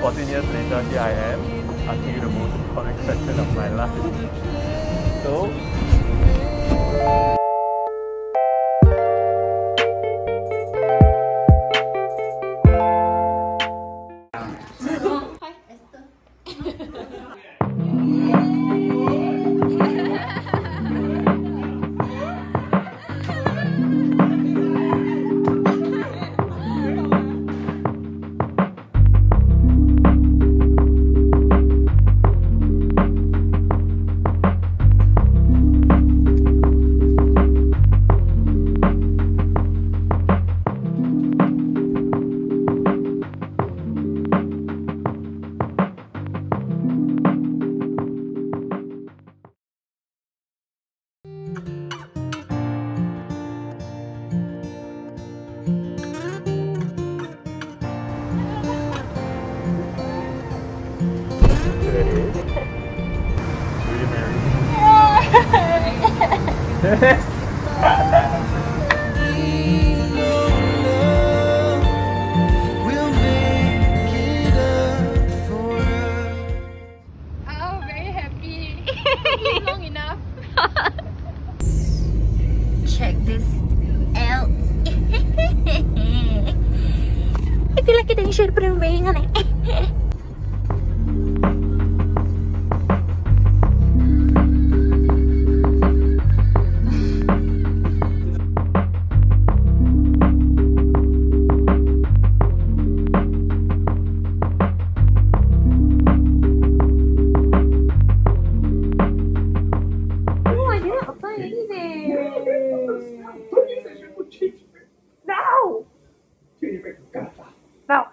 14 years later, here I am, asking you the most important question of my life. So, very happy. Long enough. Check this out. I feel like kita should put a ring on it. No!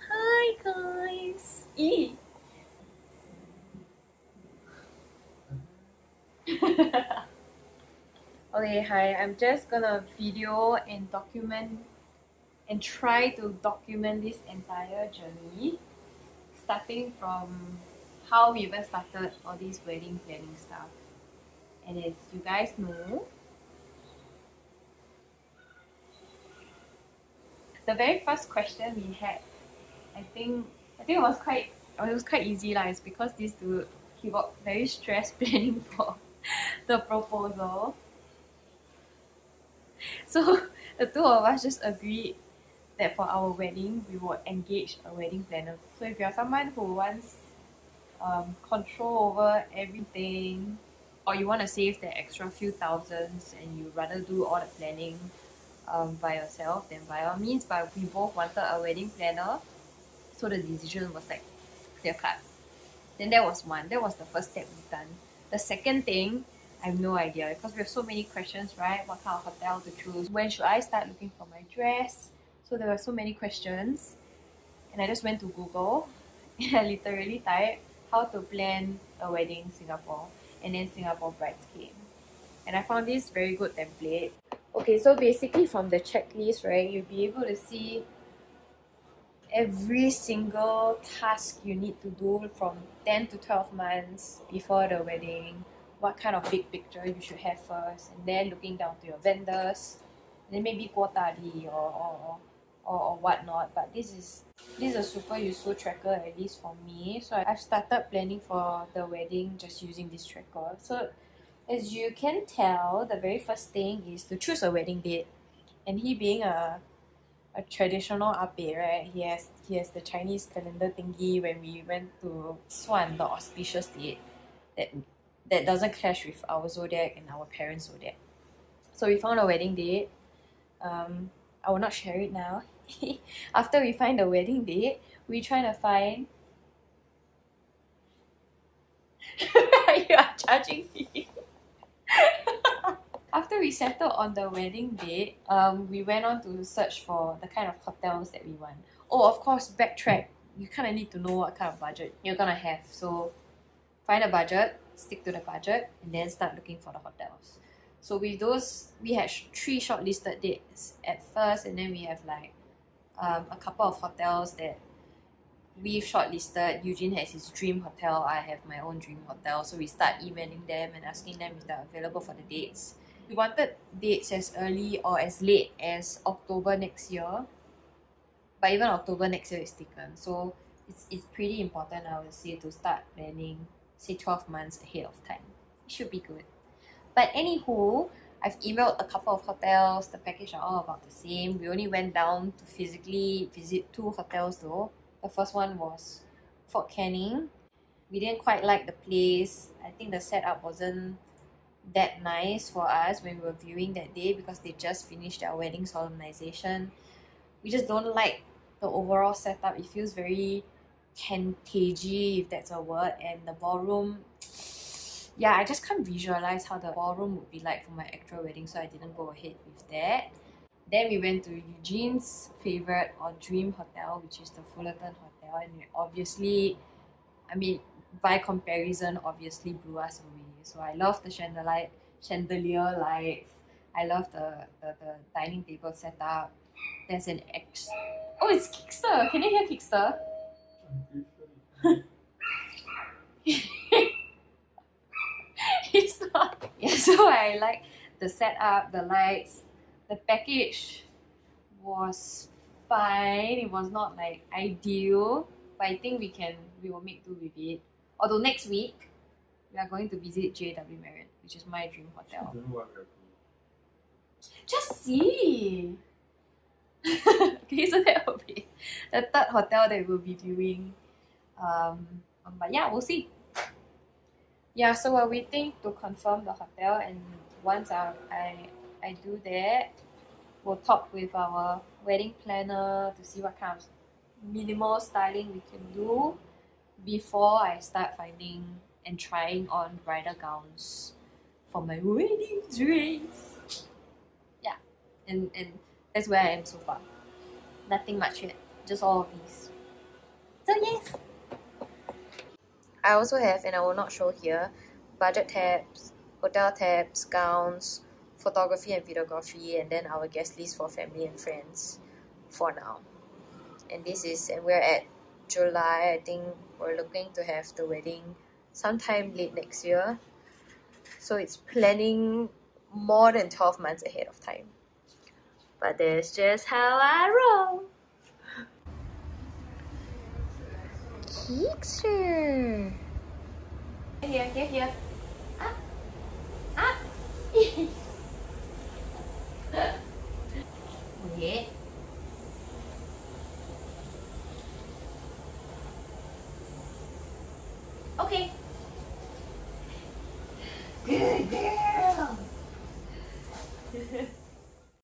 Hi guys! E! Okay, hi. I'm just gonna video and document and try to document this entire journey, starting from how we even started all this wedding planning stuff. And as you guys know, the very first question we had, I think it was quite easy lah. It's because this dude, he got very stressed planning for the proposal. So the two of us just agreed that for our wedding, we would engage a wedding planner. So if you're someone who wants control over everything, or you want to save the extra few thousands and you rather do all the planning by yourself, then by all means. But we both wanted a wedding planner, so the decision was like clear cut. Then that was one. That was the first step we've done. The second thing, I have no idea because we have so many questions, right? What kind of hotel to choose? When should I start looking for my dress? So there were so many questions, and I just went to Google and I literally typed how to plan a wedding in Singapore, and then Singapore Brides came. And I found this very good template. Okay, so basically from the checklist, right, you'll be able to see every single task you need to do from 10 to 12 months before the wedding, what kind of big picture you should have first, and then looking down to your vendors, and then maybe quota D or whatnot. But this is a super useful tracker, at least for me. So I've started planning for the wedding just using this tracker. So as you can tell, the very first thing is to choose a wedding date. And he being a traditional ape, right? He has the Chinese calendar thingy when we went to Swan, the auspicious date that doesn't clash with our zodiac and our parents' zodiac. So we found a wedding date. I will not share it now. After we find the wedding date, we try to find. You are charging me. After we settled on the wedding date, we went on to search for the kind of hotels that we want. Oh, of course, backtrack. You kind of need to know what kind of budget you're gonna have. So find a budget, stick to the budget, and then start looking for the hotels. So with those, we had 3 shortlisted dates at first, and then we have like a couple of hotels that we've shortlisted. Eugene has his dream hotel, I have my own dream hotel. So we start emailing them and asking them if they're available for the dates. We wanted dates as early or as late as October next year. But even October next year is taken. So it's pretty important, I would say, to start planning, say 12 months ahead of time. It should be good. But anywho, I've emailed a couple of hotels. The package are all about the same. We only went down to physically visit 2 hotels though. The first one was Fort Canning. We didn't quite like the place. I think the setup wasn't that nice for us when we were viewing that day because they just finished their wedding solemnization. We just don't like the overall setup. It feels very cantagey, if that's a word, and the ballroom, yeah, I just can't visualize how the ballroom would be like for my actual wedding, so I didn't go ahead with that. Then we went to Eugene's favorite or dream hotel, which is the Fullerton Hotel, and we obviously, I mean, by comparison, obviously blew us away. So I love the chandelier lights. I love the dining table setup. There's an oh, it's Kickster! Can you hear Kickster? It's not. Yeah, so I like the setup, the lights. The package was fine. It was not like ideal, but I think we will make do with it. Although next week we are going to visit JW Marriott, which is my dream hotel. Just see. Okay, so that will be the third hotel that we'll be viewing. But yeah, we'll see. Yeah, so we're waiting to confirm the hotel, and once I do that, we'll talk with our wedding planner to see what kind of minimal styling we can do before I start finding and trying on bridal gowns for my wedding dress. Yeah, and that's where I am so far. Nothing much yet, just all of these. So yes! I also have, and I will not show here, budget tabs, hotel tabs, gowns, photography and videography, and then our guest list for family and friends for now. And we're at July. I think we're looking to have the wedding sometime late next year. So it's planning more than 12 months ahead of time. But that's just how I roll. Kickster! Here. Up! Okay. Okay. Good girl!